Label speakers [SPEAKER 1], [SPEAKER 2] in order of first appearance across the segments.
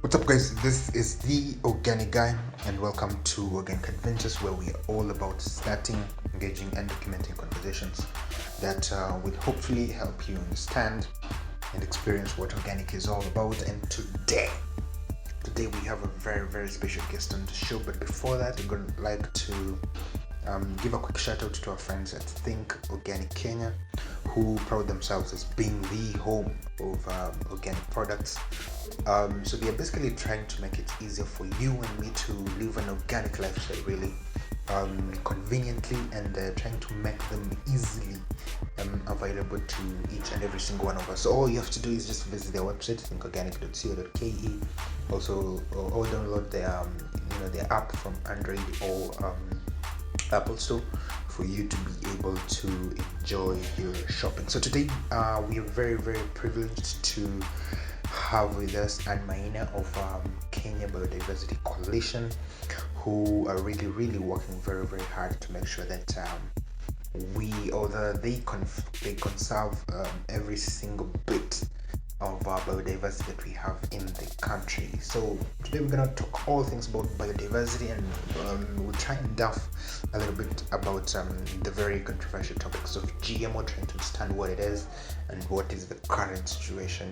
[SPEAKER 1] What's up, guys? This is the Organic Guy, and welcome to Organic Adventures, where we are all about starting, engaging, and documenting conversations that will hopefully help you understand and experience what organic is all about. And today we have a very special guest on the show. But before that, I'm going to like to give a quick shout out to our friends at Think Organic Kenya, who proud themselves as being the home of organic products. So they are basically trying to make it easier for you and me to live an organic lifestyle, really conveniently, and trying to make them easily available to each and every single one of us. So all you have to do is just visit their website, thinkorganic.co.ke. Also, or download their app from Android or Apple Store for you to be able to enjoy your shopping. So today we are very privileged to have with us Maina of Kenya Biodiversity Coalition, who are really working very hard to make sure that they conserve every single bit of biodiversity that we have in the country. So today we're gonna talk all things about biodiversity, and we'll try and delve a little bit about the very controversial topics of GMO, trying to understand what it is and what is the current situation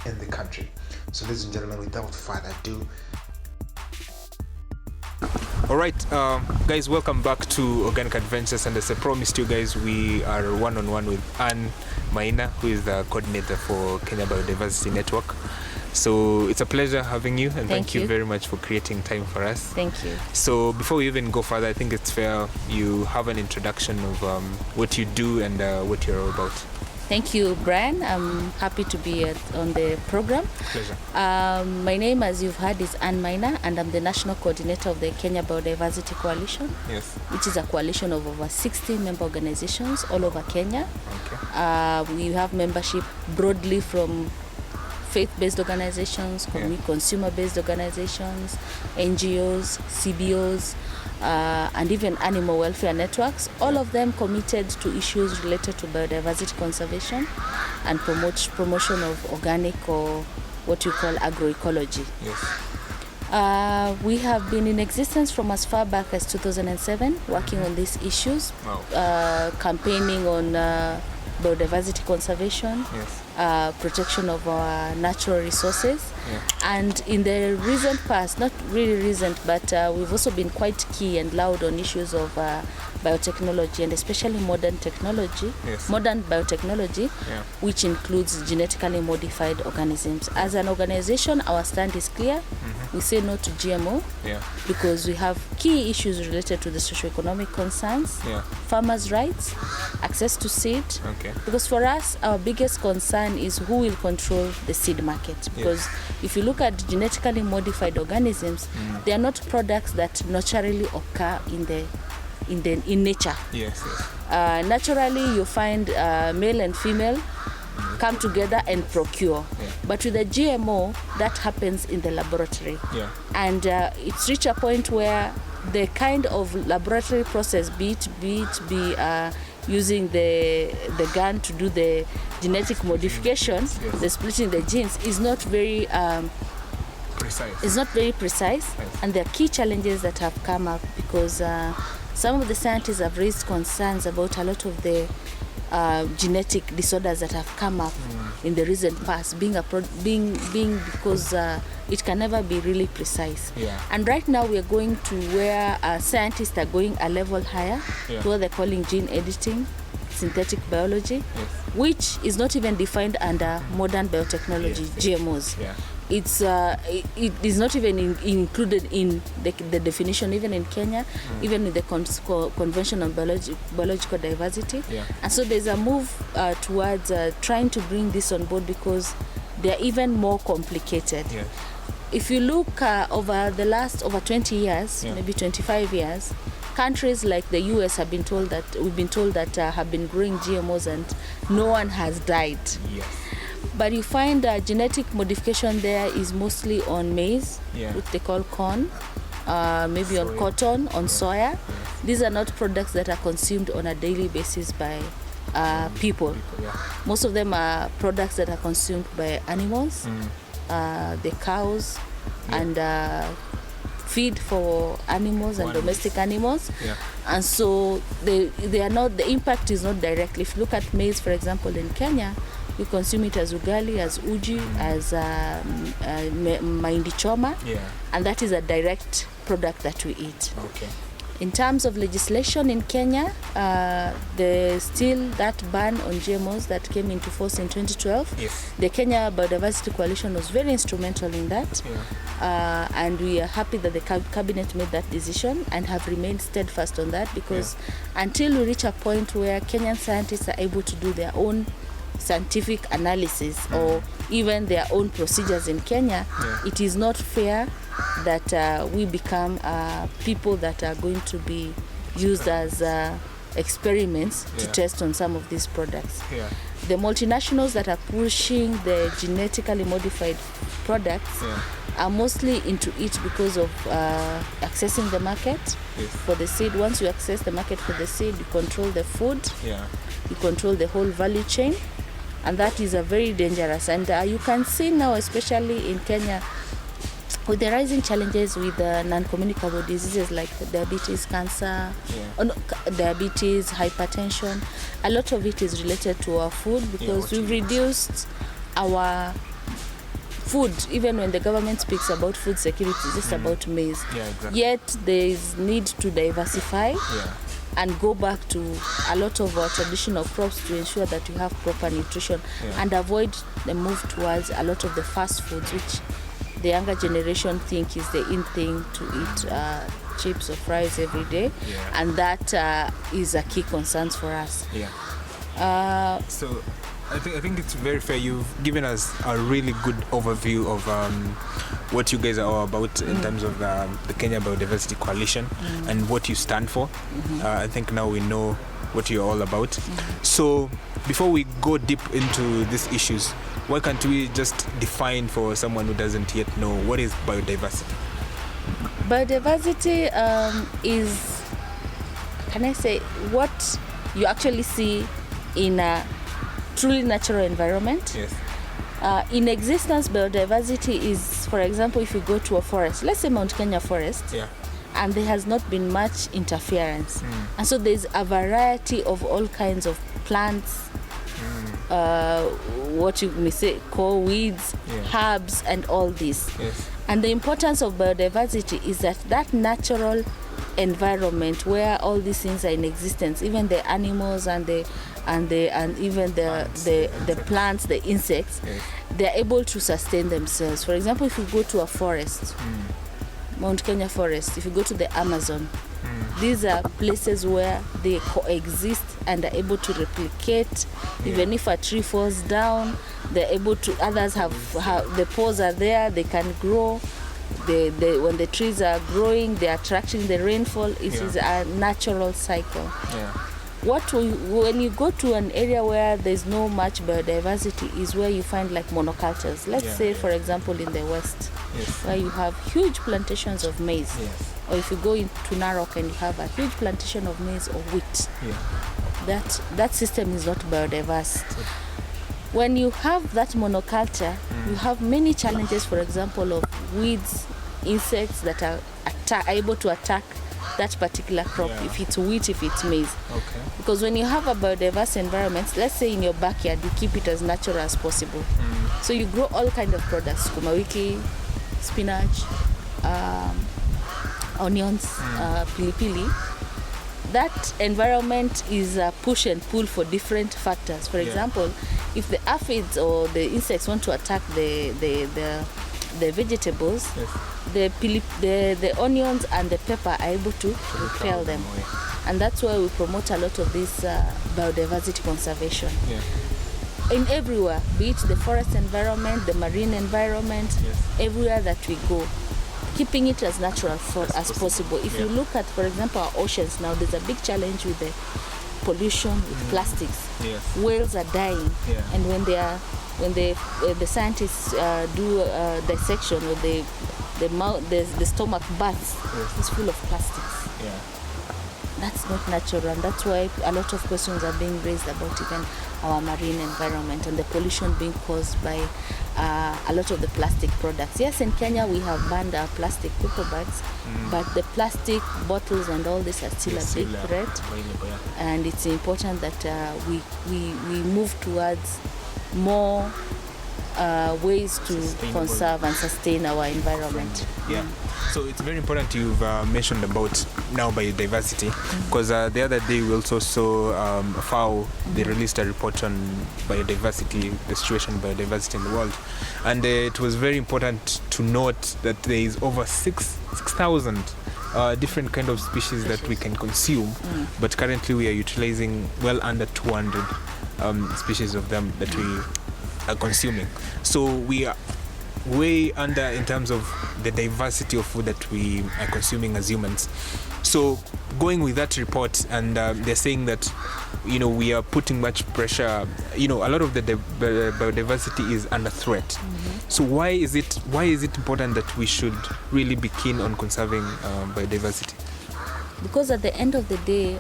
[SPEAKER 1] in the country. So ladies and gentlemen, without further ado,
[SPEAKER 2] Alright, guys, welcome back to Organic Adventures, and as I promised you guys, we are one-on-one with Maina, who is the coordinator for Kenya Biodiversity Network. So it's a pleasure having you, and thank you very much for creating time for us.
[SPEAKER 3] Thank you.
[SPEAKER 2] So before we even go further, I think it's fair you have an introduction of what you do and what you're all about.
[SPEAKER 3] Thank you, Brian. I'm happy to be on the program.
[SPEAKER 2] Pleasure.
[SPEAKER 3] My name, as you've heard, is Maina, and I'm the national coordinator of the Kenya Biodiversity Coalition,
[SPEAKER 2] Yes.
[SPEAKER 3] which is a coalition of over 60 member organizations all over Kenya.
[SPEAKER 2] Okay.
[SPEAKER 3] We have membership broadly from faith-based organizations, consumer-based organizations, NGOs, CBOs, and even animal welfare networks, all of them committed to issues related to biodiversity conservation and promotion of organic, or what we call agroecology.
[SPEAKER 2] Yes.
[SPEAKER 3] We have been in existence from as far back as 2007, working on these issues.
[SPEAKER 2] Wow.
[SPEAKER 3] Campaigning on biodiversity conservation,
[SPEAKER 2] Yes.
[SPEAKER 3] protection of our natural resources.
[SPEAKER 2] Yeah.
[SPEAKER 3] And in the recent past, not really recent, but we've also been quite key and loud on issues of biotechnology, and especially modern technology,
[SPEAKER 2] Yes.
[SPEAKER 3] modern biotechnology,
[SPEAKER 2] Yeah.
[SPEAKER 3] which includes genetically modified organisms. As an organization, our stand is clear. We say no to GMO,
[SPEAKER 2] Yeah.
[SPEAKER 3] because we have key issues related to the socioeconomic concerns,
[SPEAKER 2] Yeah.
[SPEAKER 3] farmers' rights, access to seed.
[SPEAKER 2] Okay.
[SPEAKER 3] Because for us, our biggest concern is who will control the seed market. Because if you look at genetically modified organisms, they are not products that naturally occur in nature.
[SPEAKER 2] Yes.
[SPEAKER 3] Naturally, you find male and female come together and procure.
[SPEAKER 2] Yeah.
[SPEAKER 3] But with the GMO, that happens in the laboratory.
[SPEAKER 2] Yeah.
[SPEAKER 3] And it's reached a point where the kind of laboratory process, be using the gun to do the genetic modification,
[SPEAKER 2] Yes.
[SPEAKER 3] the splitting the genes, is not very
[SPEAKER 2] Precise.
[SPEAKER 3] it's not very precise.
[SPEAKER 2] Yes.
[SPEAKER 3] And there are key challenges that have come up, because some of the scientists have raised concerns about a lot of the genetic disorders that have come up in the recent past, being because it can never be really precise.
[SPEAKER 2] Yeah.
[SPEAKER 3] And right now we are going to where scientists are going a level higher,
[SPEAKER 2] Yeah.
[SPEAKER 3] to what they're calling gene editing, synthetic biology,
[SPEAKER 2] Yes.
[SPEAKER 3] which is not even defined under modern biotechnology,
[SPEAKER 2] Yes.
[SPEAKER 3] GMOs.
[SPEAKER 2] Yeah.
[SPEAKER 3] It is not even included in the definition, even in Kenya, even in the Convention on Biological Diversity.
[SPEAKER 2] Yeah.
[SPEAKER 3] And so there's a move towards trying to bring this on board, because they're even more complicated.
[SPEAKER 2] Yeah.
[SPEAKER 3] If you look over 20 years,
[SPEAKER 2] Yeah.
[SPEAKER 3] maybe 25 years, countries like the US have been told that have been growing GMOs and no one has died.
[SPEAKER 2] Yes.
[SPEAKER 3] But you find genetic modification there is mostly on maize,
[SPEAKER 2] Yeah.
[SPEAKER 3] which they call corn, maybe
[SPEAKER 2] Soya.
[SPEAKER 3] on cotton, on soya. These are not products that are consumed on a daily basis by people.
[SPEAKER 2] Yeah.
[SPEAKER 3] Most of them are products that are consumed by animals, the cows, and feed for animals and domestic animals. And so they are not, the impact is not directly. If you look at maize, for example, in Kenya, we consume it as ugali, as uji, as mahindi choma, and that is a direct product that we eat. In terms of legislation in Kenya, there's still that ban on GMOs that came into force in 2012. The Kenya Biodiversity Coalition was very instrumental in that, and we are happy that the cabinet made that decision and have remained steadfast on that, because until we reach a point where Kenyan scientists are able to do their own scientific analysis or even their own procedures in Kenya, it is not fair that we become people that are going to be used as experiments to test on some of these products. The multinationals that are pushing the genetically modified products are mostly into it because of accessing the market for the seed. Once you access the market for the seed, you control the food, you control the whole value chain, and that is a very dangerous. And you can see now, especially in Kenya, with the rising challenges with non-communicable diseases like diabetes, cancer, diabetes, hypertension, a lot of it is related to our food, because we've reduced our food. Even when the government speaks about food security, it's just about maize. Yet there is need to diversify and go back to a lot of our traditional crops to ensure that we have proper nutrition and avoid the move towards a lot of the fast foods, which the younger generation think is the in thing to eat chips or fries every day, and that is a key concern for us.
[SPEAKER 2] So I think it's very fair. You've given us a really good overview of what you guys are all about in terms of the Kenya Biodiversity Coalition and what you stand for. I think now we know what you're all about. So before we go deep into these issues, why can't we just define for someone who doesn't yet know what is biodiversity?
[SPEAKER 3] Biodiversity is, can I say, what you actually see in a truly natural environment. In existence, biodiversity is, for example, if you go to a forest, let's say Mount Kenya forest, and there has not been much interference. And so there's a variety of all kinds of plants, what you may say, call weeds, herbs, and all this. And the importance of biodiversity is that natural environment where all these things are in existence, even the animals and even the plants, the insects, they're able to sustain themselves. For example, if you go to a forest, Mount Kenya forest, if you go to the Amazon, these are places where they coexist and are able to replicate. Even if a tree falls down, they're able to, others have the pores are there, they can grow. When the trees are growing, they're attracting the rainfall. It is a natural cycle. When you go to an area where there's no much biodiversity is where you find like monocultures. Let's say, for example, in the West, where you have huge plantations of maize. Or if you go into Narok and you have a huge plantation of maize or wheat, that system is not biodiverse. When you have that monoculture, you have many challenges, for example, of weeds, insects that are able to attack that particular crop, if it's wheat, if it's maize. Because when you have a biodiverse environment, let's say in your backyard, you keep it as natural as possible. So you grow all kinds of products, sukuma wiki, spinach, onions, pilipili. That environment is a push and pull for different factors. For example, if the aphids or the insects want to attack the vegetables, the onions and the pepper are able to repel them. And that's why we promote a lot of this biodiversity conservation. In everywhere, be it the forest environment, the marine environment, everywhere that we go, keeping it as natural as possible. If you look at, for example, our oceans now, there's a big challenge with the pollution, with plastics. Whales are dying, and when the scientists do dissection, or the stomach bursts, it's full of plastics. that's not natural, and that's why a lot of questions are being raised about even our marine environment and the pollution being caused by a lot of the plastic products. Yes, in Kenya we have banned our plastic paper bags, but the plastic bottles and all this are still a big threat, and it's important that we move towards more ways to conserve and sustain our environment.
[SPEAKER 2] Yeah. So it's very important you've mentioned about now biodiversity, because the other day we also saw FAO, they released a report on biodiversity, the situation of biodiversity in the world, and it was very important to note that there is over 6,000 different kind of species that we can consume, but currently we are utilizing well under 200 species of them that we are consuming. So we are way under in terms of the diversity of food that we are consuming as humans. So going with that report, and they're saying that we are putting much pressure, a lot of the biodiversity is under threat. So why is it important that we should really be keen on conserving biodiversity?
[SPEAKER 3] Because at the end of the day,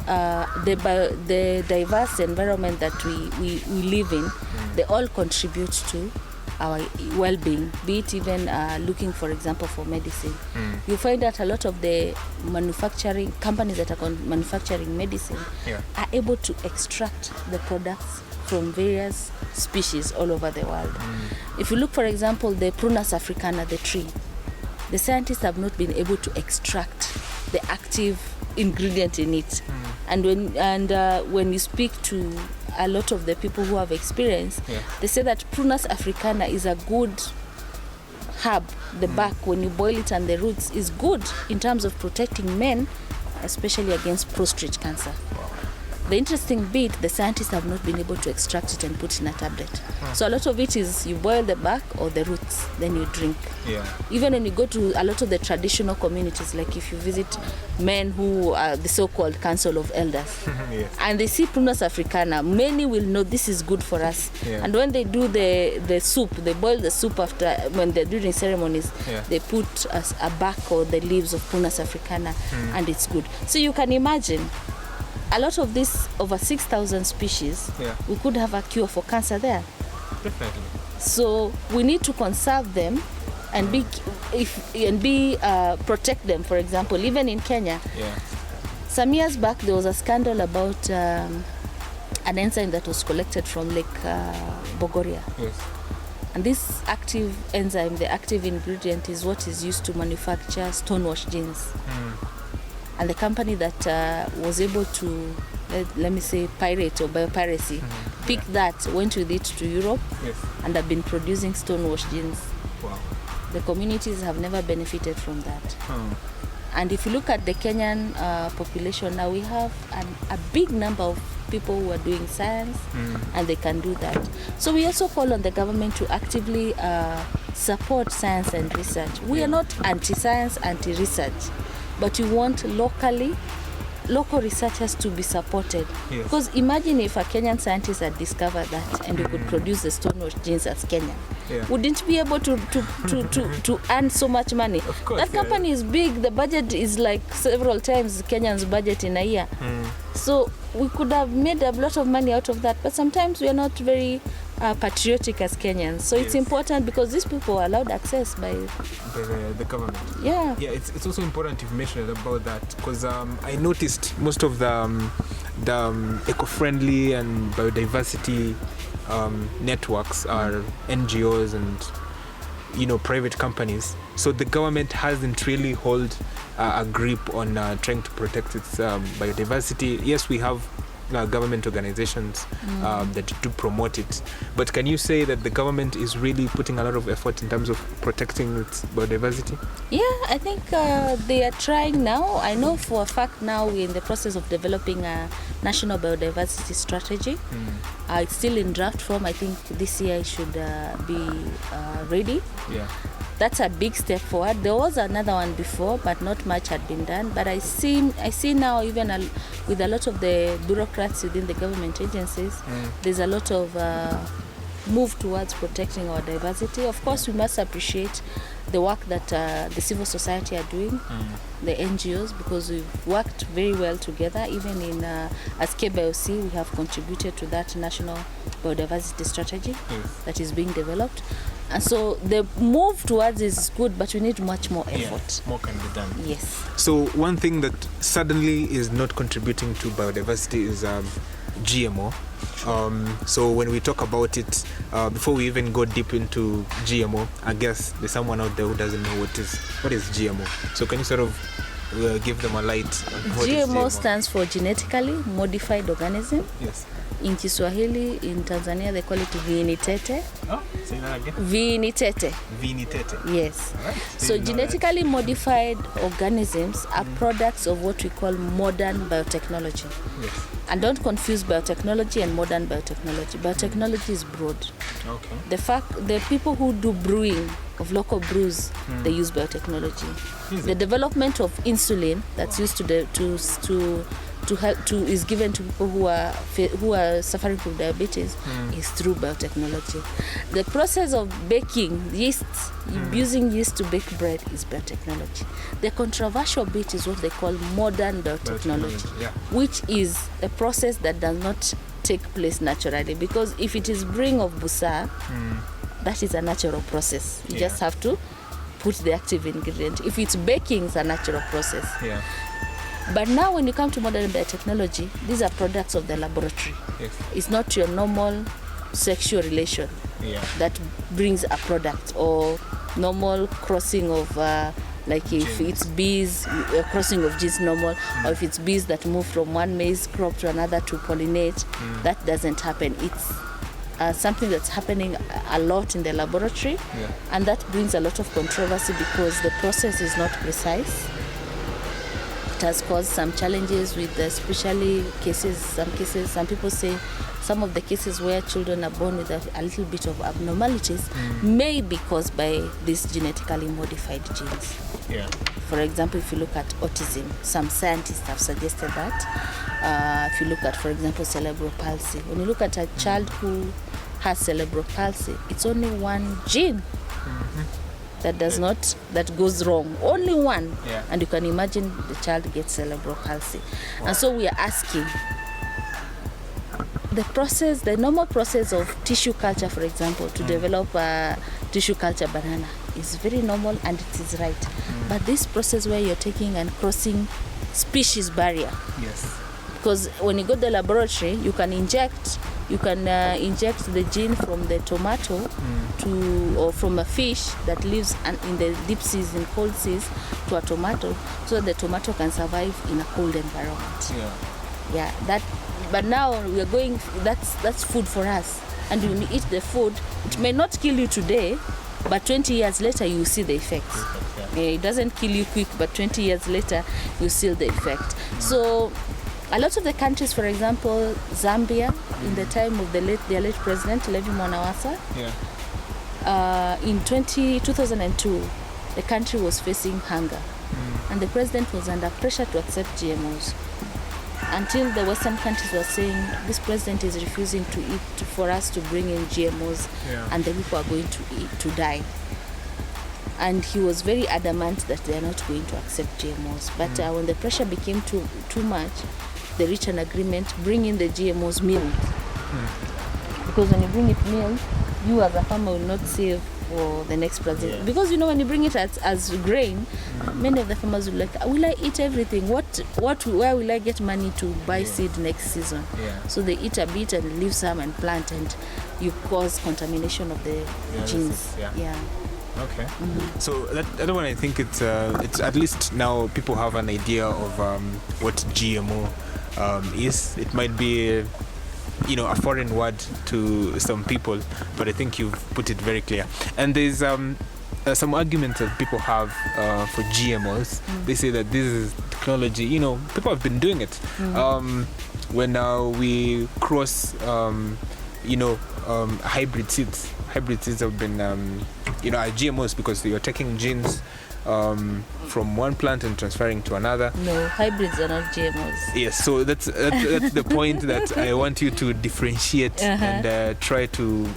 [SPEAKER 3] the diverse environment that we live in, they all contribute to our well-being, be it even looking, for example, for medicine. You find that a lot of the manufacturing companies that are manufacturing medicine are able to extract the products from various species all over the world. If you look, for example, the Prunus africana, the tree, the scientists have not been able to extract the active ingredient in it. And when you speak to a lot of the people who have experience, they say that Prunus africana is a good herb. The bark, when you boil it, and the roots is good in terms of protecting men, especially against prostate cancer. The interesting bit, the scientists have not been able to extract it and put in a tablet. So a lot of it is you boil the bark or the roots, then you drink. Even when you go to a lot of the traditional communities, like if you visit men who are the so-called council of elders, and they see Prunus africana, many will know this is good for us. And when they do the soup, they boil the soup after, when they're doing ceremonies, they put a bark or the leaves of Prunus africana, and it's good. So you can imagine, a lot of this, over 6,000 species, we could have a cure for cancer there.
[SPEAKER 2] Definitely.
[SPEAKER 3] So we need to conserve them and protect them. For example, even in Kenya, some years back there was a scandal about an enzyme that was collected from Lake Bogoria. And this active enzyme, the active ingredient, is what is used to manufacture stonewash jeans. And the company that was able to, let me say, pirate or biopiracy, picked that, went with it to Europe, and have been producing stonewash jeans. The communities have never benefited from that. And if you look at the Kenyan population now, we have a big number of people who are doing science, and they can do that. So we also call on the government to actively support science and research. We are not anti-science, anti-research, but we want local researchers to be supported. Because imagine if a Kenyan scientist had discovered that and we could produce the stonewash jeans as Kenya. Wouldn't be able to earn so much money.
[SPEAKER 2] Of course,
[SPEAKER 3] that company is big. The budget is like several times Kenyan's budget in a year. So we could have made a lot of money out of that. But sometimes we are not very patriotic as Kenyans. So it's important, because these people are allowed access by
[SPEAKER 2] the government.
[SPEAKER 3] Yeah,
[SPEAKER 2] it's also important you've mentioned about that, because I noticed most of the eco-friendly and biodiversity networks are NGOs and private companies. So the government hasn't really hold a grip on trying to protect its biodiversity. Yes, we have government organizations that do promote it, but can you say that the government is really putting a lot of effort in terms of protecting its biodiversity?
[SPEAKER 3] Yeah, I think they are trying now. I know for a fact now we're in the process of developing a national biodiversity strategy. It's still in draft form. I think this year it should be ready. That's a big step forward. There was another one before, but not much had been done. But I see now, even with a lot of the bureaucrats within the government agencies, there's a lot of move towards protecting our diversity. Of course, we must appreciate the work that the civil society are doing, the NGOs, because we've worked very well together. Even in as KBIOC, we have contributed to that national biodiversity strategy that is being developed. And so the move towards is good, but we need much more effort.
[SPEAKER 2] More can be done.
[SPEAKER 3] Yes.
[SPEAKER 2] So one thing that suddenly is not contributing to biodiversity is GMO. So when we talk about it, before we even go deep into GMO, I guess there's someone out there who doesn't know what is GMO. So can you sort of give them a light on what is
[SPEAKER 3] GMO stands for genetically modified organism.
[SPEAKER 2] Yes.
[SPEAKER 3] In Kiswahili, in Tanzania, they call it viinitete.
[SPEAKER 2] Oh, say that again.
[SPEAKER 3] Viinitete.
[SPEAKER 2] Viinitete.
[SPEAKER 3] Yes.
[SPEAKER 2] All right.
[SPEAKER 3] So genetically modified organisms are products of what we call modern biotechnology.
[SPEAKER 2] Yes.
[SPEAKER 3] And don't confuse biotechnology and modern biotechnology. Biotechnology is broad.
[SPEAKER 2] Okay.
[SPEAKER 3] The people who do brewing of local brews, they use biotechnology. The development of insulin that's used to help is given to people who are suffering from diabetes is through biotechnology. The process of baking yeasts, using yeast to bake bread, is biotechnology. The controversial bit is what they call modern biotechnology, which is a process that does not take place naturally, because if it is brewing of busa, that is a natural process. You just have to put the active ingredient. If it's baking, it's a natural process.
[SPEAKER 2] Yeah.
[SPEAKER 3] But now when you come to modern biotechnology, these are products of the laboratory.
[SPEAKER 2] Yes.
[SPEAKER 3] It's not your normal sexual relation that brings a product, or normal crossing of like if it's bees, crossing of genes normal, or if it's bees that move from one maize crop to another to pollinate, that doesn't happen. It's something that's happening a lot in the laboratory, and that brings a lot of controversy because the process is not precise. It has caused some challenges with especially some people say some of the cases where children are born with a little bit of abnormalities may be caused by these genetically modified genes.
[SPEAKER 2] Yeah.
[SPEAKER 3] For example, if you look at autism, some scientists have suggested that. If you look at, for example, cerebral palsy, when you look at a child who has cerebral palsy, it's only one gene that goes wrong, only one, and you can imagine the child gets cerebral palsy. And so we are asking, the normal process of tissue culture, for example, to develop a tissue culture banana is very normal and it is right. But this process where you're taking and crossing species barrier, because when you go to the laboratory, you can inject the gene from the tomato or from a fish that lives in the deep seas, in cold seas, to a tomato, so that the tomato can survive in a cold environment. But now we are going, that's food for us, and when you eat the food, it may not kill you today, but 20 years later you will see the effects. It doesn't kill you quick, but 20 years later you see the effect. So a lot of the countries, for example, Zambia, in the time of their late president, Levi Mwanawasa, in 2002, the country was facing hunger. And the president was under pressure to accept GMOs. Until the Western countries were saying, this president is refusing for us to bring in GMOs, and the people are going to die. And he was very adamant that they are not going to accept GMOs. But when the pressure became too much, they reached an agreement, bring in the GMOs milled. Because when you bring it milled, you as a farmer will not save for the next president. Because when you bring it as grain, many of the farmers will will I eat everything? Where will I get money to buy seed next season? So they eat a bit and leave some and plant, and you cause contamination of the genes.
[SPEAKER 2] Okay. So that one, I think it's at least now people have an idea of what GMO is. It might be a foreign word to some people, but I think you've put it very clear. And there's some arguments that people have for GMOs. They say that this is technology. People have been doing it. When we cross, hybrid seeds. Hybrid seeds have been, are GMOs because you're taking genes from one plant and transferring to another.
[SPEAKER 3] No, hybrids are not GMOs.
[SPEAKER 2] Yes, so that's the point that I want you to differentiate and try to,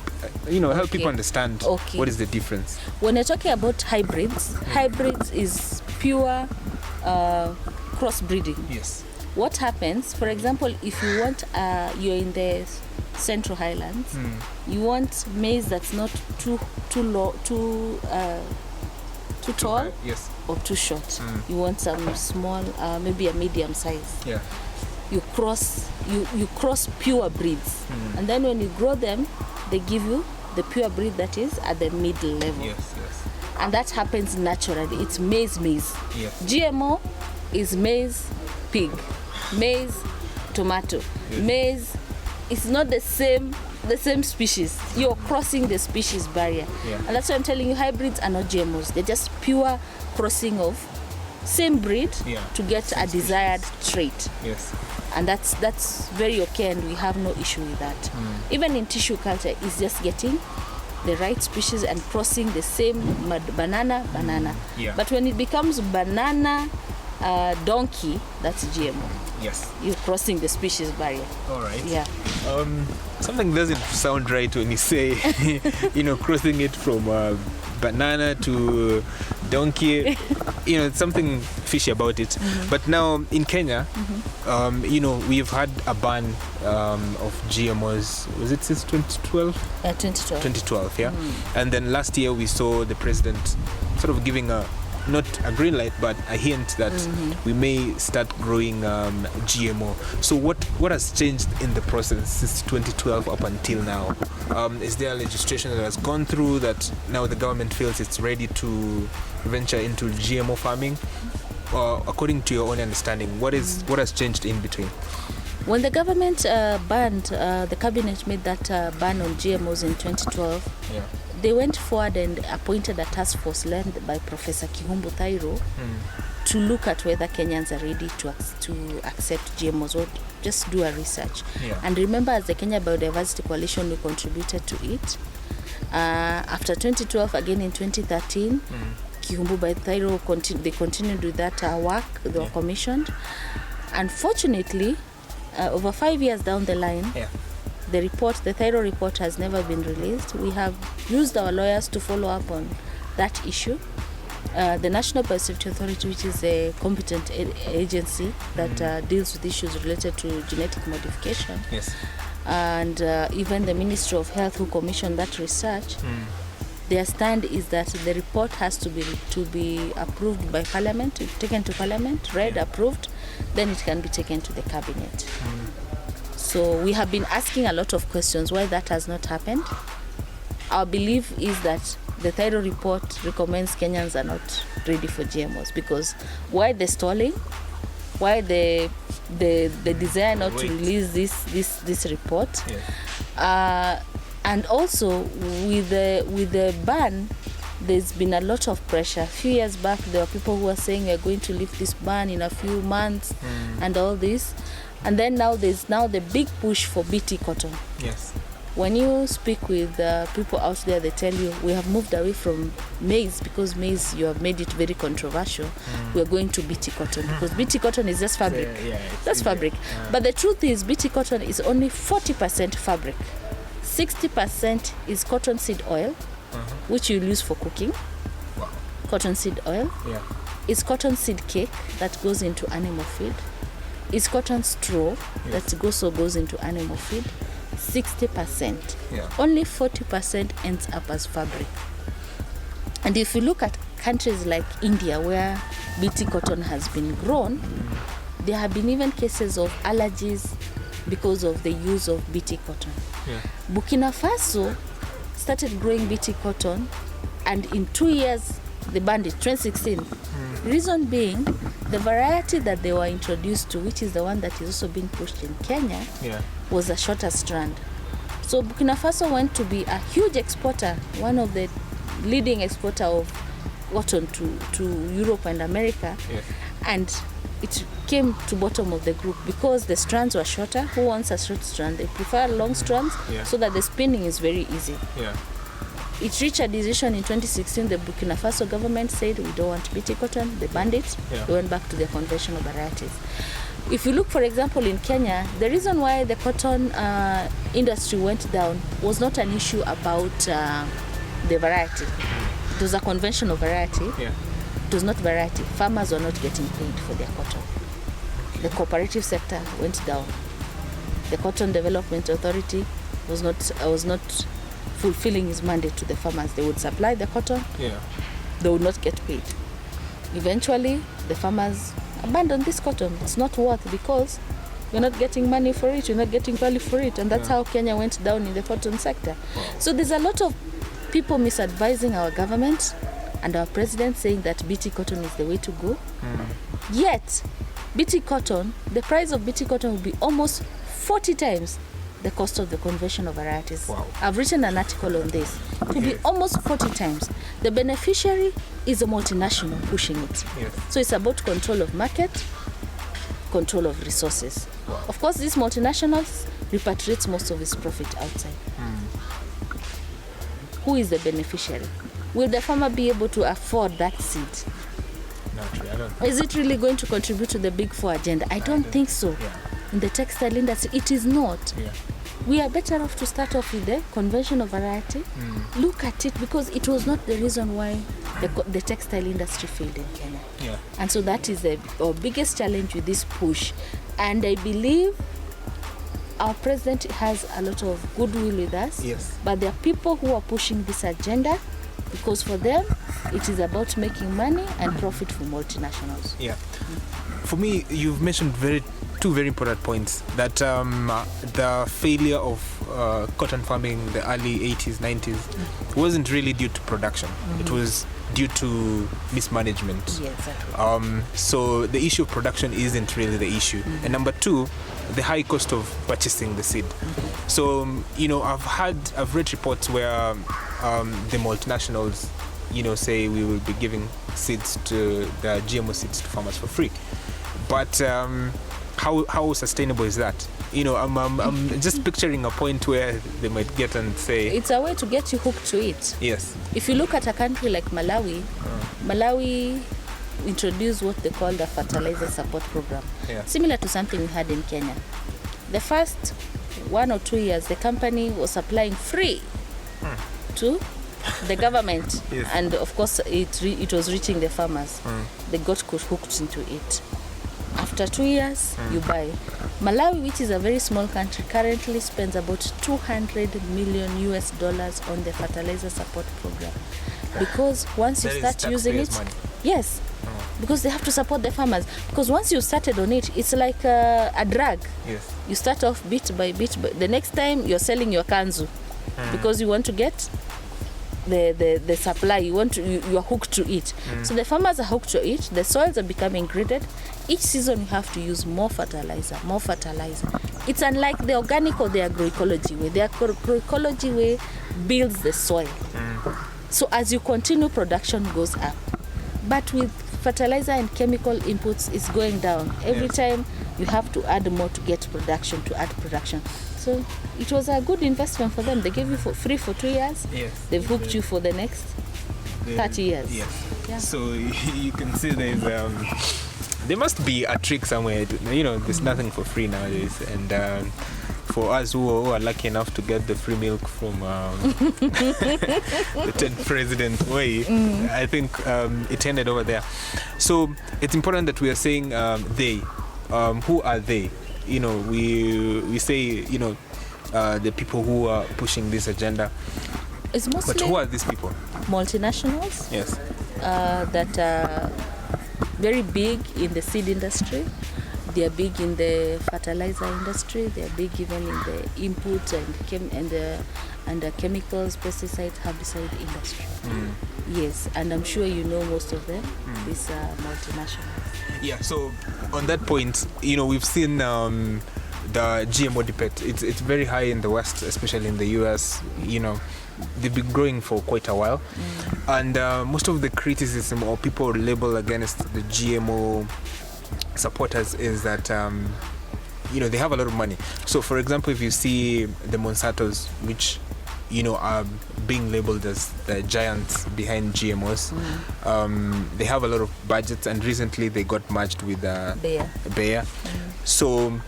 [SPEAKER 2] help people understand what is the difference.
[SPEAKER 3] When you're talking about hybrids, hybrids is pure crossbreeding.
[SPEAKER 2] Yes.
[SPEAKER 3] What happens, for example, if you want, you're in the Central Highlands, you want maize that's not too low, too tall,
[SPEAKER 2] yes,
[SPEAKER 3] or too short. You want some small, maybe a medium size.
[SPEAKER 2] Yeah.
[SPEAKER 3] You cross pure breeds, and then when you grow them, they give you the pure breed that is at the middle level.
[SPEAKER 2] Yes, yes.
[SPEAKER 3] And that happens naturally. It's maize.
[SPEAKER 2] Yes.
[SPEAKER 3] GMO is maize, pig, maize, tomato, maize. It's not the same species. You're crossing the species barrier. And that's why I'm telling you, hybrids are not GMOs. They're just pure crossing of same breed to get a desired trait.
[SPEAKER 2] Yes.
[SPEAKER 3] And that's very okay, and we have no issue with that. Even in tissue culture, it's just getting the right species and crossing the same banana. But when it becomes banana donkey, that's GMO.
[SPEAKER 2] Yes.
[SPEAKER 3] You're crossing the species barrier.
[SPEAKER 2] All right.
[SPEAKER 3] Yeah.
[SPEAKER 2] Something doesn't sound right when you say, crossing it from banana to donkey. Something fishy about it. But now in Kenya, we've had a ban of GMOs. Was it since 2012?
[SPEAKER 3] 2012.
[SPEAKER 2] 2012, yeah. And then last year we saw the president sort of giving not a green light, but a hint that we may start growing GMO. So what has changed in the process since 2012 up until now? Is there legislation that has gone through that now the government feels it's ready to venture into GMO farming? According to your own understanding, what has changed in between?
[SPEAKER 3] When the government banned, the cabinet made that ban on GMOs in 2012.
[SPEAKER 2] Yeah.
[SPEAKER 3] They went forward and appointed a task force led by Professor Kihumbu Thairo to look at whether Kenyans are ready to accept GMOs or just do a research.
[SPEAKER 2] Yeah.
[SPEAKER 3] And remember, as the Kenya Biodiversity Coalition, we contributed to it. After 2012, again in 2013, Kihumbu by Thairo, they continued with that work they were commissioned. Unfortunately, over 5 years down the line, the Thairo report has never been released. We have used our lawyers to follow up on that issue. The National Biosafety Authority, which is a competent agency that deals with issues related to genetic modification, and even the Ministry of Health, who commissioned that research, their stand is that the report has to be approved by Parliament, taken to Parliament, read, approved, then it can be taken to the Cabinet. So we have been asking a lot of questions why that has not happened. Our belief is that the Thairo report recommends Kenyans are not ready for GMOs, because why the stalling? Why the desire not to release this report? And also with the ban, there's been a lot of pressure. A few years back, there were people who were saying we're going to lift this ban in a few months and all this. And then there's the big push for BT cotton.
[SPEAKER 2] Yes.
[SPEAKER 3] When you speak with people out there, they tell you we have moved away from maize, because maize, you have made it very controversial. We're going to BT cotton because BT cotton is just fabric. That's fabric. But the truth is, BT cotton is only 40% fabric. 60% is cottonseed oil, which you'll use for cooking.
[SPEAKER 2] Wow.
[SPEAKER 3] Cottonseed oil.
[SPEAKER 2] Yeah.
[SPEAKER 3] It's cottonseed cake that goes into animal feed. It's cotton straw that also goes into animal feed. 60%. Only 40% ends up as fabric. And if you look at countries like India, where BT cotton has been grown, there have been even cases of allergies because of the use of BT cotton. Burkina Faso started growing BT cotton, and in 2 years they banned it, 2016. Reason being, the variety that they were introduced to, which is the one that is also being pushed in Kenya, was a shorter strand. So Burkina Faso went to be a huge exporter, one of the leading exporter of cotton to Europe and America, and it came to bottom of the group because the strands were shorter. Who wants a short strand? They prefer long strands so that the spinning is very easy. it reached a decision in 2016. The Burkina Faso government said we don't want BT cotton. They banned it.
[SPEAKER 2] Yeah.
[SPEAKER 3] They went back to their conventional varieties. If you look, for example, in Kenya, the reason why the cotton industry went down was not an issue about the variety. It was a conventional variety.
[SPEAKER 2] Yeah.
[SPEAKER 3] It was not variety. Farmers were not getting paid for their cotton. The cooperative sector went down. The Cotton Development Authority was not fulfilling its mandate to the farmers. They would supply the cotton.
[SPEAKER 2] Yeah.
[SPEAKER 3] They would not get paid. Eventually, the farmers abandoned this cotton. It's not worth, because you're not getting money for it, you're not getting value for it, and that's how Kenya went down in the cotton sector.
[SPEAKER 2] Wow.
[SPEAKER 3] So there's a lot of people misadvising our government and our president, saying that BT cotton is the way to go. Yet, BT cotton, the price of BT cotton will be almost 40 times the cost of the conventional varieties.
[SPEAKER 2] Wow.
[SPEAKER 3] I've written an article on this. It will be almost 40 times. The beneficiary is a multinational pushing it.
[SPEAKER 2] Yes.
[SPEAKER 3] So it's about control of market, control of resources.
[SPEAKER 2] Wow.
[SPEAKER 3] Of course, these multinationals repatriates most of its profit outside. Who is the beneficiary? Will the farmer be able to afford that seed?
[SPEAKER 2] Not really. I don't.
[SPEAKER 3] Is it really going to contribute to the Big Four agenda? I don't think so.
[SPEAKER 2] Yeah.
[SPEAKER 3] In the textile industry, it is not.
[SPEAKER 2] Yeah.
[SPEAKER 3] We are better off to start off with the conventional variety. Look at it, because it was not the reason why the textile industry failed in Kenya.
[SPEAKER 2] Yeah.
[SPEAKER 3] And so that is our biggest challenge with this push. And I believe our president has a lot of goodwill with us.
[SPEAKER 2] Yes.
[SPEAKER 3] But there are people who are pushing this agenda, because for them, it is about making money and profit for multinationals.
[SPEAKER 2] Yeah. For me, you've mentioned two very important points. That the failure of cotton farming in the early 80s, 90s wasn't really due to production. It was due to mismanagement.
[SPEAKER 3] Yeah, exactly.
[SPEAKER 2] So the issue of production isn't really the issue. And number two, the high cost of purchasing the seed. So, I've read reports where the multinationals, say we will be giving seeds to the GMO seeds to farmers for free. But how sustainable is that? I'm just picturing a point where they might get and say,
[SPEAKER 3] it's a way to get you hooked to it.
[SPEAKER 2] yes.
[SPEAKER 3] If you look at a country like Malawi, Malawi introduced what they call the fertilizer support program, similar to something we had in Kenya. The first 1 or 2 years, the company was supplying free to the government,
[SPEAKER 2] Yes.
[SPEAKER 3] and of course it was reaching the farmers. They got hooked into it. After 2 years, you buy. Malawi, which is a very small country, currently spends about $200 million on the fertilizer support program, because once you
[SPEAKER 2] That is
[SPEAKER 3] start using it,
[SPEAKER 2] taxpayers' money.
[SPEAKER 3] yes, because they have to support the farmers. Because once you started on it, it's like a drug.
[SPEAKER 2] Yes.
[SPEAKER 3] You start off bit by bit, but the next time you're selling your kanzu, because you want to get the supply, you are hooked to it. So the farmers are hooked to it. The soils are becoming graded. Each season you have to use more fertilizer. It's unlike the organic or the agroecology way. The agroecology way builds the soil. So as you continue, production goes up. But with fertilizer and chemical inputs, it's going down. Every time you have to add more to get production, So it was a good investment for them. They gave you for free for 2 years.
[SPEAKER 2] Yes.
[SPEAKER 3] They've hooked you for the next 30 years.
[SPEAKER 2] Yes.
[SPEAKER 3] Yeah.
[SPEAKER 2] So you can see there must be a trick somewhere. There's nothing for free nowadays, and for us who are lucky enough to get the free milk from the 10th president way, I think it ended over there. So it's important that we are saying they. Who are they? We say the people who are pushing this agenda.
[SPEAKER 3] It's mostly
[SPEAKER 2] But who are these people?
[SPEAKER 3] multinationals.
[SPEAKER 2] Yes.
[SPEAKER 3] That are very big in the seed industry. They are big in the fertilizer industry. They are big even in the input and the chemicals, pesticides, herbicide industry. Yes, and I'm sure you know most of them. These are multinationals.
[SPEAKER 2] Yeah. So on that point, we've seen the GMO debate. It's very high in the West, especially in the US. They've been growing for quite a while, and most of the criticism or people label against the GMO supporters is that they have a lot of money. So for example, if you see the Monsantos, which being labeled as the giants behind GMOs. They have a lot of budgets, and recently they got merged with Bayer. So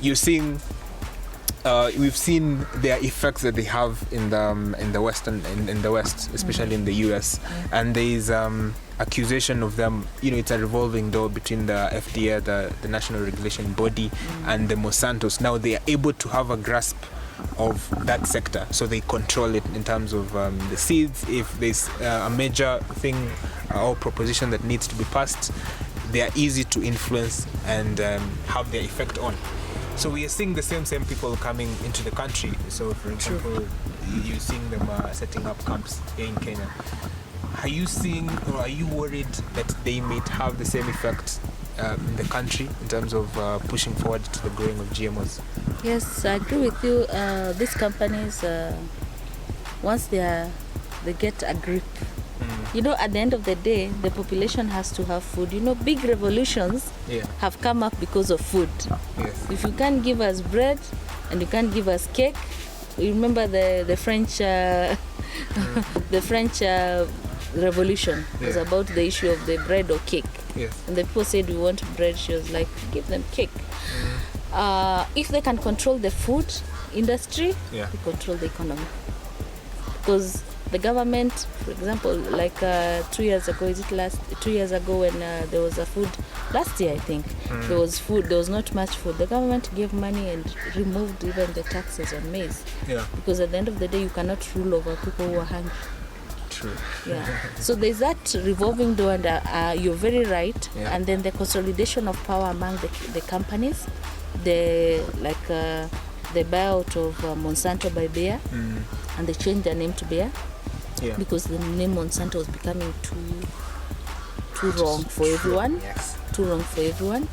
[SPEAKER 2] you're seeing, we've seen their effects that they have in the West, especially in the US, and there is accusation of them. It's a revolving door between the FDA, the National Regulation Body, and the Monsantos. Now they are able to have a grasp of that sector, so they control it in terms of the seeds. If there's a major thing or proposition that needs to be passed, they are easy to influence and have their effect on. So we are seeing the same people coming into the country. So for example, you're seeing them setting up camps here in Kenya. Are you seeing, or are you worried that they might have the same effect in the country in terms of pushing forward to the growing of GMOs?
[SPEAKER 3] Yes, I agree with you. These companies, once they get a grip, at the end of the day, the population has to have food. Big revolutions have come up because of food.
[SPEAKER 2] Yes.
[SPEAKER 3] If you can't give us bread and you can't give us cake, you remember the French, the French Revolution was about the issue of the bread or cake.
[SPEAKER 2] Yes.
[SPEAKER 3] And the people said we want bread. She was like, give them cake. If they can control the food industry, they control the economy. Because the government, for example, like 2 years ago, 2 years ago when there was a food, last year I think, there was not much food. The government gave money and removed even the taxes on maize.
[SPEAKER 2] Yeah.
[SPEAKER 3] Because at the end of the day, you cannot rule over people who are hungry.
[SPEAKER 2] True.
[SPEAKER 3] Yeah. So there's that revolving door, and you're very right. Yeah. And then the consolidation of power among the companies, the buyout of Monsanto by Bayer, and they changed their name to Bayer because the name Monsanto was becoming too wrong for everyone.
[SPEAKER 2] Yes.
[SPEAKER 3] Too wrong for everyone.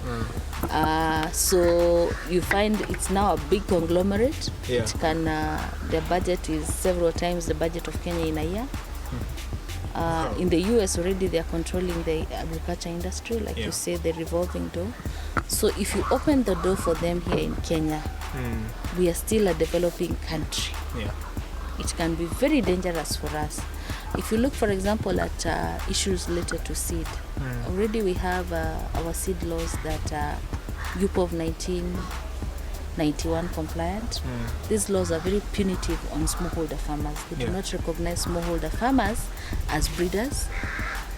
[SPEAKER 3] So you find it's now a big conglomerate.
[SPEAKER 2] Yeah.
[SPEAKER 3] It can their budget is several times the budget of Kenya in a year. In the US already they are controlling the agriculture industry, like you say, the revolving door. So if you open the door for them here in Kenya, we are still a developing country.
[SPEAKER 2] Yeah.
[SPEAKER 3] It can be very dangerous for us. If you look, for example, at issues related to seed, already we have our seed laws that are UPOV 1991 compliant. These laws are very punitive on smallholder farmers. They do not recognize smallholder farmers as breeders.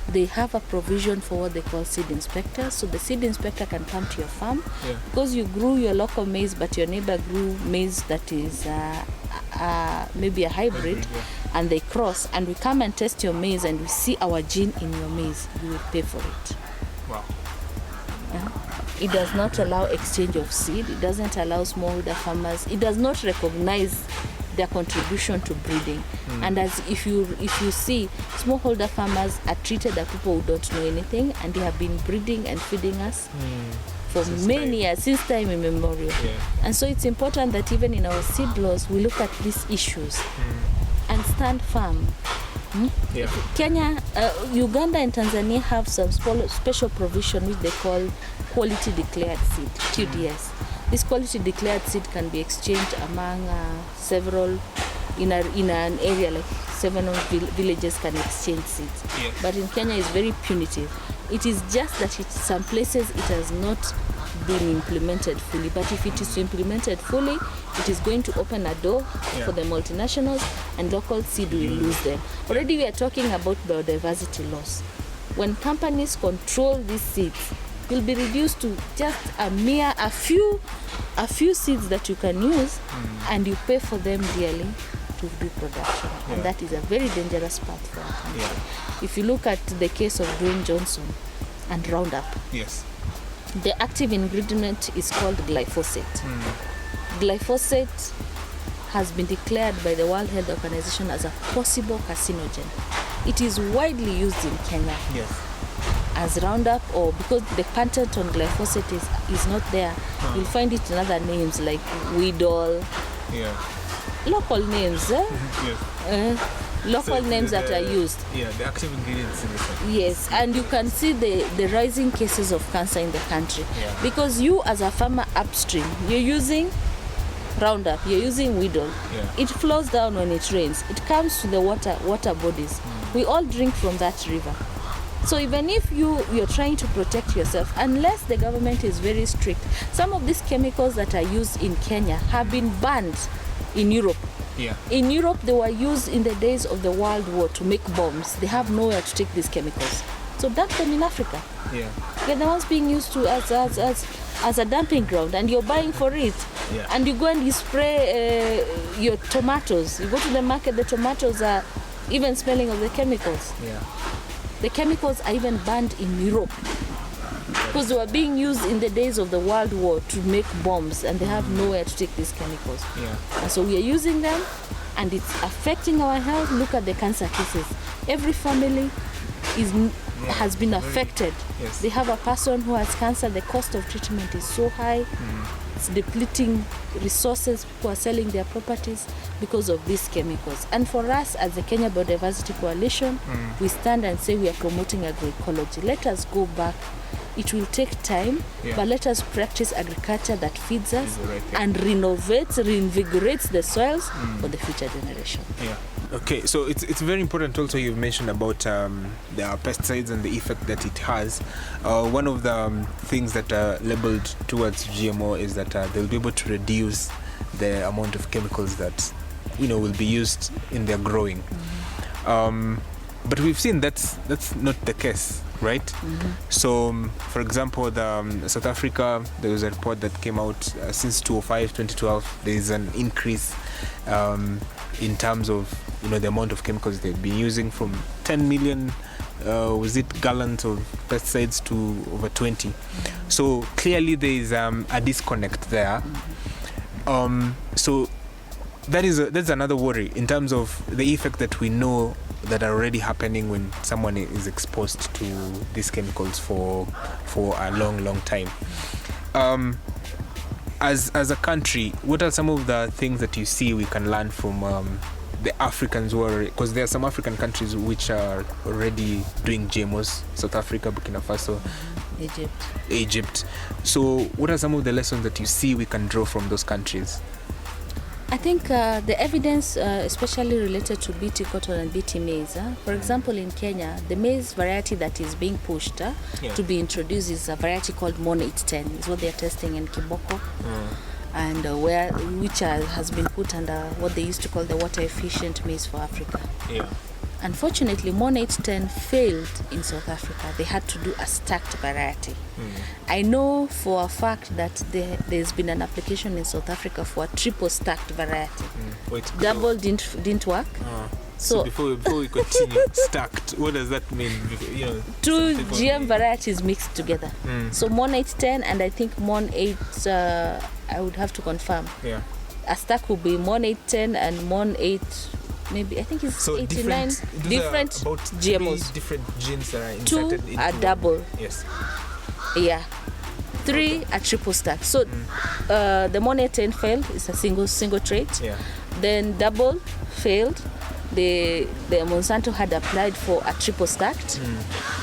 [SPEAKER 3] They have a provision for what they call seed inspectors. So the seed inspector can come to your farm because you grew your local maize, but your neighbor grew maize that is maybe a hybrid, and they cross, and we come and test your maize and we see our gene in your maize. You will pay for it.
[SPEAKER 2] Wow.
[SPEAKER 3] It does not allow exchange of seed. It doesn't allow smallholder farmers. It does not recognize their contribution to breeding. And as if you see, smallholder farmers are treated as people who don't know anything, and they have been breeding and feeding us for many years, since time immemorial. And so it's important that even in our seed laws, we look at these issues and stand firm. Kenya, Uganda and Tanzania have some special provision which they call quality declared seed, QDS. This quality declared seed can be exchanged among several, in an area like 7 villages can exchange seeds. But in Kenya it's very punitive. It is just that some places it has not been implemented fully. But if it is implemented fully, it is going to open a door for the multinationals, and local seed will lose them. Already we are talking about biodiversity loss. When companies control these seeds, will be reduced to just a few seeds that you can use, and you pay for them dearly to do production. And that is a very dangerous path for our country. If you look at the case of Dwayne Johnson and Roundup, the active ingredient is called glyphosate. Glyphosate has been declared by the World Health Organization as a possible carcinogen. It is widely used in Kenya as Roundup, or because the patent on glyphosate is not there, you'll find it in other names like Weedol, local names, local names that are used.
[SPEAKER 2] The active ingredients in it.
[SPEAKER 3] Yes, and you can see the rising cases of cancer in the country because you as a farmer upstream, you're using Roundup, you're using Weedle.
[SPEAKER 2] Yeah.
[SPEAKER 3] It flows down when it rains. It comes to the water bodies. We all drink from that river. So even if you're trying to protect yourself, unless the government is very strict, some of these chemicals that are used in Kenya have been banned in Europe.
[SPEAKER 2] Yeah.
[SPEAKER 3] In Europe, they were used in the days of the World War to make bombs. They have nowhere to take these chemicals. So dump them in Africa.
[SPEAKER 2] Yeah.
[SPEAKER 3] They're the ones being used to as a dumping ground, and you're buying for it.
[SPEAKER 2] Yeah.
[SPEAKER 3] And you go and you spray your tomatoes. You go to the market, the tomatoes are even smelling of the chemicals.
[SPEAKER 2] Yeah.
[SPEAKER 3] The chemicals are even banned in Europe because they were being used in the days of the World War to make bombs, and they have nowhere to take these chemicals.
[SPEAKER 2] Yeah.
[SPEAKER 3] And so we are using them, and it's affecting our health. Look at the cancer cases. Every family has been affected.
[SPEAKER 2] Yes.
[SPEAKER 3] They have a person who has cancer. The cost of treatment is so high. It's depleting resources. People are selling their properties because of these chemicals. And for us as the Kenya Biodiversity Coalition, we stand and say we are promoting agroecology. Let us go back. It will take time, but let us practice agriculture that feeds us and reinvigorates the soils for the future generation.
[SPEAKER 2] Yeah. Okay, so it's very important also you've mentioned about the pesticides and the effect that it has. One of the things that are labeled towards GMO is that they'll be able to reduce the amount of chemicals that will be used in their growing. But we've seen that's not the case, right? So, for example, South Africa, there was a report that came out since 2012. There is an increase in terms of the amount of chemicals they've been using from 10 million gallons of pesticides to over 20. So clearly there is a disconnect there. So that's another worry in terms of the effect that we know that are already happening when someone is exposed to these chemicals for a long time. As a country, what are some of the things that you see we can learn from the Africans who are, because there are some African countries which are already doing GMOs, South Africa, Burkina Faso, Egypt. So what are some of the lessons that you see we can draw from those countries?
[SPEAKER 3] I think the evidence, especially related to BT cotton and BT maize. For example, in Kenya, the maize variety that is being pushed to be introduced is a variety called MON 810. Is what they are testing in Kiboko, and which has been put under what they used to call the water efficient maize for Africa.
[SPEAKER 2] Yeah.
[SPEAKER 3] Unfortunately, MON 810 failed in South Africa. They had to do a stacked variety. I know for a fact that there's been an application in South Africa for a triple stacked variety. Double didn't work.
[SPEAKER 2] So before we continue, stacked, what does that mean?
[SPEAKER 3] Two GM varieties mixed together. So MON 810 and I think MON 8, I would have to confirm.
[SPEAKER 2] Yeah.
[SPEAKER 3] A stack would be MON 810 and MON 8. Maybe I think it's
[SPEAKER 2] so
[SPEAKER 3] 89 different GMOs.
[SPEAKER 2] Different genes that are inserted into.
[SPEAKER 3] 2 are double.
[SPEAKER 2] Yes.
[SPEAKER 3] Yeah. 3 are triple stack. So the MON 810 failed. It's a single trait.
[SPEAKER 2] Yeah.
[SPEAKER 3] Then double failed. The Monsanto had applied for a triple stacked,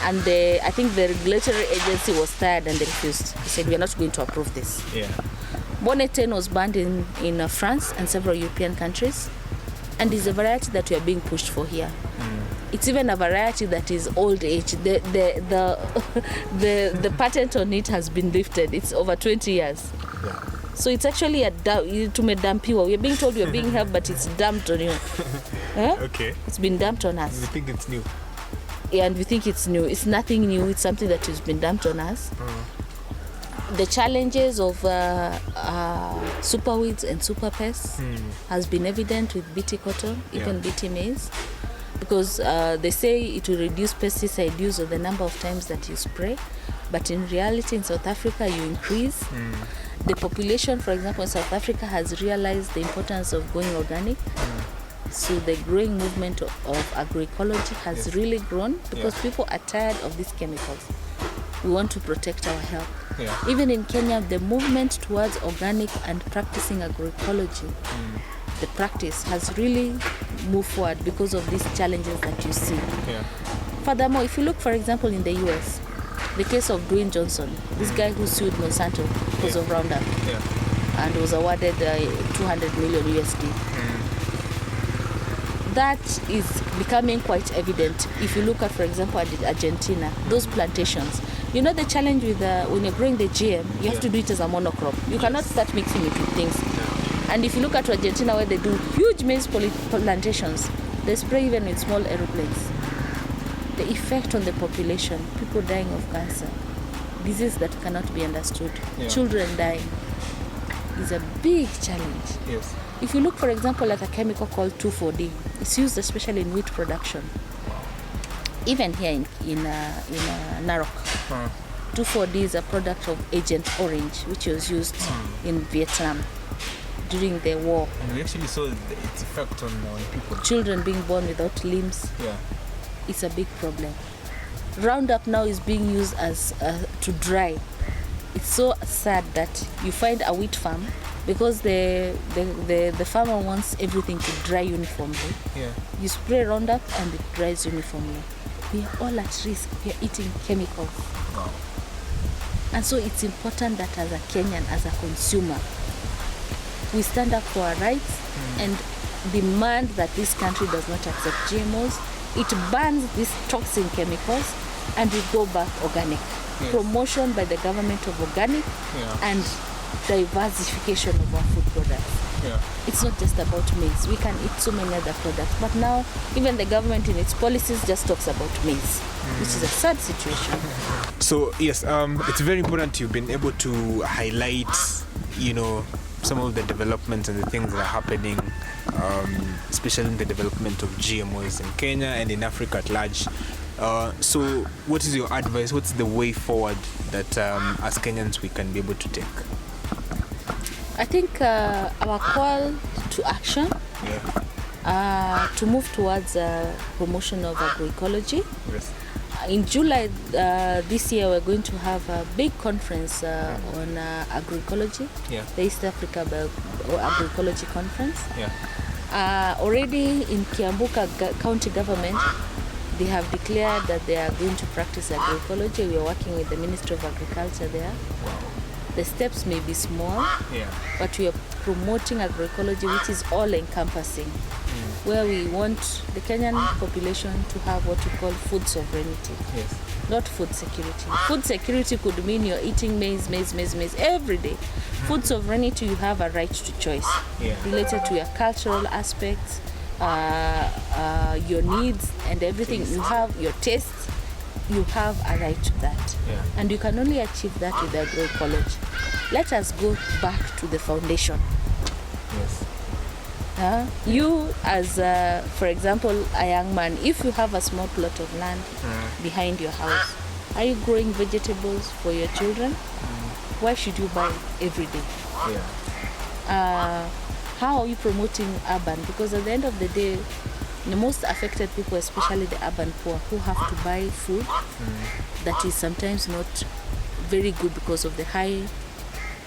[SPEAKER 3] and I think the regulatory agency was tired and they refused. They said we are not going to approve this.
[SPEAKER 2] Yeah.
[SPEAKER 3] MON 810 was banned in France and several European countries. And is a variety that we are being pushed for here. It's even a variety that is old age. The patent on it has been lifted. It's over 20 years.
[SPEAKER 2] Yeah.
[SPEAKER 3] So it's actually tumedampiwa. We're being told we're being helped, but it's dumped on you.
[SPEAKER 2] Okay.
[SPEAKER 3] It's been dumped on us.
[SPEAKER 2] We think it's new.
[SPEAKER 3] Yeah, and we think it's new. It's nothing new. It's something that has been dumped on us. The challenges of super weeds and super pests has been evident with BT cotton, even BT maize, because they say it will reduce pesticide use or the number of times that you spray, but in reality in South Africa you increase. The population, for example, in South Africa has realized the importance of going organic. So the growing movement of agroecology has really grown because people are tired of these chemicals. We want to protect our health.
[SPEAKER 2] Yeah.
[SPEAKER 3] Even in Kenya, the movement towards organic and practicing agroecology, the practice has really moved forward because of these challenges that you see.
[SPEAKER 2] Yeah.
[SPEAKER 3] Furthermore, if you look, for example, in the US, the case of Dwayne Johnson, this guy who sued Monsanto because of Roundup.
[SPEAKER 2] Yeah.
[SPEAKER 3] and was awarded 200 million USD. That is becoming quite evident if you look at, for example, Argentina, those plantations. You know the challenge with when you're growing the GM, you have to do it as a monocrop. You cannot start mixing it with things. And if you look at Argentina, where they do huge maize plantations, they spray even with small aeroplanes. The effect on the population, people dying of cancer, disease that cannot be understood, children dying, is a big challenge.
[SPEAKER 2] Yes.
[SPEAKER 3] If you look, for example, at a chemical called 2,4-D, it's used especially in wheat production. Even here in Narok, 2,4-D is a product of Agent Orange, which was used in Vietnam during the war.
[SPEAKER 2] And we actually saw its effect on people.
[SPEAKER 3] Children being born without limbs.
[SPEAKER 2] Yeah.
[SPEAKER 3] It's a big problem. Roundup now is being used as to dry. It's so sad that you find a wheat farm, because the farmer wants everything to dry uniformly.
[SPEAKER 2] Yeah.
[SPEAKER 3] You spray Roundup and it dries uniformly. We are all at risk. We are eating chemicals.
[SPEAKER 2] Wow.
[SPEAKER 3] And so it's important that as a Kenyan, as a consumer, we stand up for our rights and demand that this country does not accept GMOs. It bans these toxic chemicals and we go back organic.
[SPEAKER 2] Yes.
[SPEAKER 3] Promotion by the government of organic and diversification of our food products.
[SPEAKER 2] Yeah.
[SPEAKER 3] It's not just about maize. We can eat so many other products. But now, even the government in its policies just talks about maize, which is a sad situation.
[SPEAKER 2] So, yes, it's very important you've been able to highlight, some of the developments and the things that are happening, especially in the development of GMOs in Kenya and in Africa at large. So what is your advice? What's the way forward that as Kenyans we can be able to take?
[SPEAKER 3] I think our call to action to move towards promotion of agroecology.
[SPEAKER 2] Yes.
[SPEAKER 3] In July this year, we're going to have a big conference on agroecology, the East Africa Agroecology Conference. Already in Kiambu County Government, they have declared that they are going to practice agroecology. We are working with the Ministry of Agriculture there.
[SPEAKER 2] Wow.
[SPEAKER 3] The steps may be small, but we are promoting agroecology, which is all-encompassing, where we want the Kenyan population to have what we call food sovereignty, not food security. Food security could mean you're eating maize every day. Food sovereignty, you have a right to choice related to your cultural aspects, your needs and everything. You have your tastes. You have a right to that. And you can only achieve that with agroecology. Let us go back to the foundation. You as, for example, a young man, if you have a small plot of land behind your house, are you growing vegetables for your children? Why should you buy every day? How are you promoting urban? Because at the end of the day, the most affected people, especially the urban poor, who have to buy food that is sometimes not very good because of the high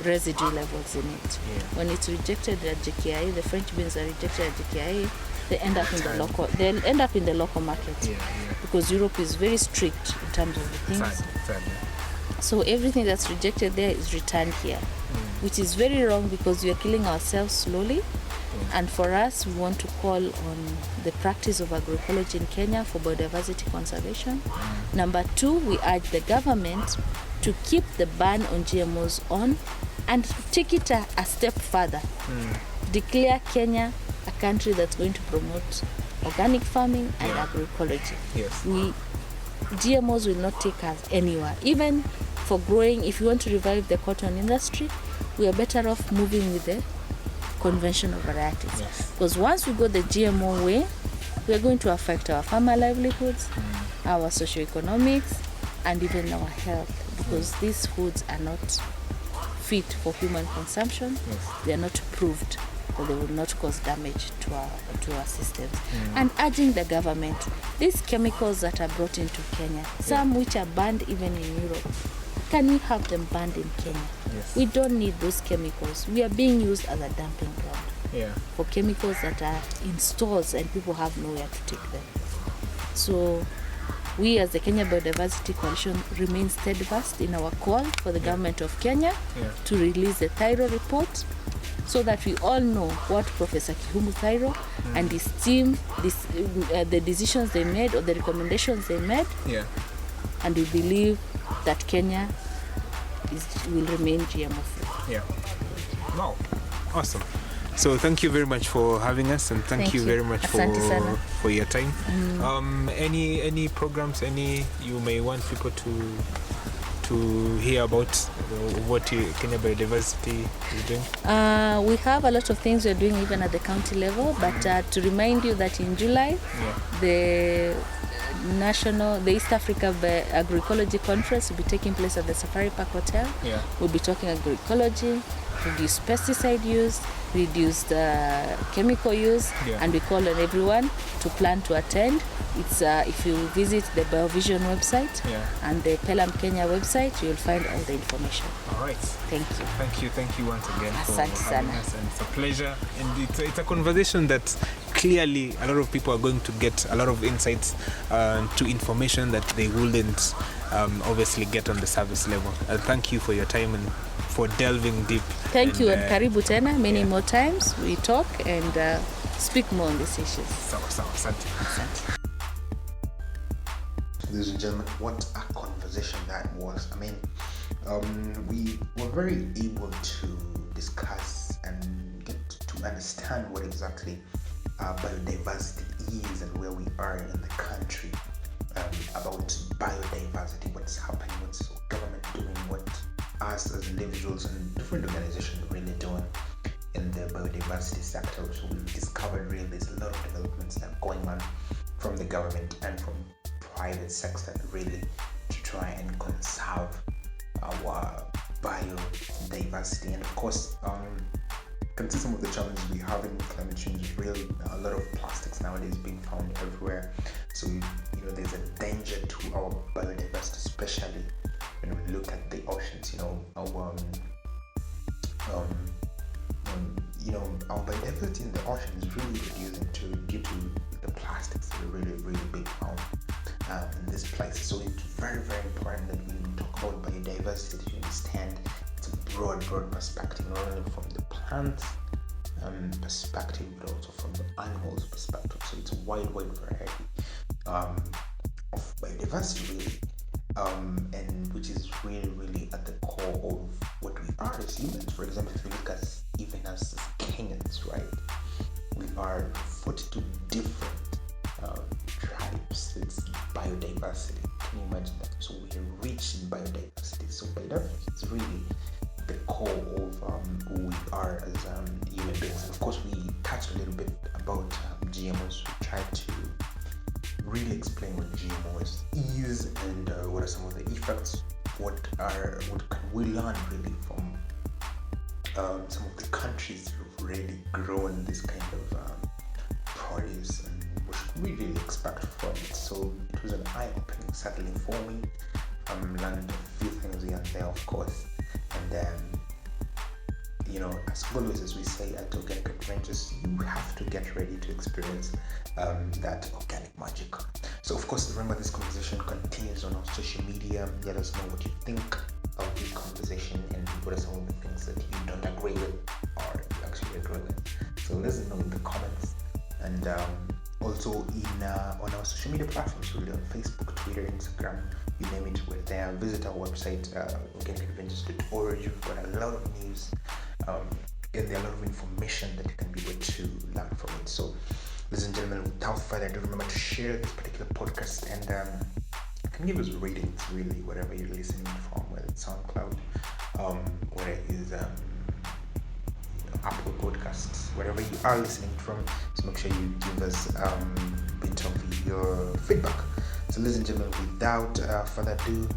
[SPEAKER 3] residue levels in it. When it's rejected at JKIA, the French beans are rejected at JKIA, they end up in the local market because Europe is very strict in terms of the things. So everything that's rejected there is returned here, which is very wrong because we are killing ourselves slowly. And for us, we want to call on the practice of agroecology in Kenya for biodiversity conservation. Number two, we urge the government to keep the ban on GMOs on and take it a step further. Declare Kenya a country that's going to promote organic farming and agroecology. GMOs will not take us anywhere. Even for growing, if you want to revive the cotton industry, we are better off moving with the conventional varieties. Because once we go the GMO way, we are going to affect our farmer livelihoods, our socioeconomics, and even our health. Because these foods are not fit for human consumption. They are not proved that they will not cause damage to our systems. And urging the government, these chemicals that are brought into Kenya, some which are banned even in Europe, can we have them banned in Kenya? We don't need those chemicals. We are being used as a dumping ground for chemicals that are in stores and people have nowhere to take them. So we as the Kenya Biodiversity Coalition remain steadfast in our call for the government of Kenya to release the thorough report so that we all know what Professor Kihumu Thairo and his team, the decisions they made or the recommendations they made.
[SPEAKER 2] Yeah.
[SPEAKER 3] And we believe that Kenya will remain GMO free.
[SPEAKER 2] Yeah. Wow. Awesome. So thank you very much for having us, and thank you very much for your time. Any programs you may want people to hear about what Kenya Biodiversity is doing?
[SPEAKER 3] We have a lot of things we're doing even at the county level, but to remind you that in July, the East Africa Agroecology Conference will be taking place at the Safari Park Hotel. We'll be talking agroecology, reduce pesticide use, reduce the chemical use, and we call on everyone to plan to attend. It's if you visit the BioVision website and the Pelham Kenya website, you'll find all the information.
[SPEAKER 2] All right.
[SPEAKER 3] Thank you.
[SPEAKER 2] Thank you once again for having us, and it's a pleasure. And it's a conversation that clearly a lot of people are going to get a lot of insights to information that they wouldn't obviously get on the service level. Thank you for your time and for delving deep.
[SPEAKER 3] Thank you, and karibu tena. Many more times we talk and speak more on these issues.
[SPEAKER 2] Asante.
[SPEAKER 1] Ladies and gentlemen, what a conversation that was. I mean, we were very able to discuss and get to understand what exactly biodiversity is and where we are in the country, about biodiversity, what's happening, what's government doing, what us as individuals and different organizations are really doing in the biodiversity sector. So we've discovered really there's a lot of developments that are going on from the government and from private sector really to try and conserve our biodiversity. And of course, consistent with the challenges we have in climate change is really a lot of plastics nowadays being found everywhere. So there's a danger to our biodiversity, especially when we look at the oceans. Our biodiversity in the ocean is really reducing due to the plastics that are really, really being found in this place. So it's very, very important that when we talk about biodiversity, to understand it's a broad perspective, not only from the plants perspective, but also from the animals perspective. So it's a wide variety of biodiversity, really, and which is really, really at the core of what we are as humans. For example, if you look at even as Kenyans, right, we are 42 different tribes. It's biodiversity. Can you imagine that? So we are rich in biodiversity. So biodiversity is really the core of who we are as human beings. And of course, we touched a little bit about GMOs. We tried to really explain what GMOs is and what are some of the effects. What can we learn really from some of the countries who've really grown this kind of produce, and what should we really expect from it? So it was an eye-opening, certainly for me. Learned a few things here and there, of course, and as always, as we say at Organic Adventures, you have to get ready to experience that organic magic. So of course, remember, this conversation continues on our social media. Let us know what you think of this conversation and what are some of the things that you don't agree with or you actually agree with. So let us know in the comments, and also on our social media platforms, really, on Facebook, Twitter, Instagram, you name it, we're there. Visit our website, organicadventures.org. We've got a lot of news and there are a lot of information that you can be able to learn from it. So, ladies and gentlemen, without further ado, remember to share this particular podcast and you can give us ratings, really, wherever you're listening from, whether it's SoundCloud, whether it is Apple Podcasts, wherever you are listening from. So make sure you give us a bit of your feedback. So ladies and gentlemen, without further ado,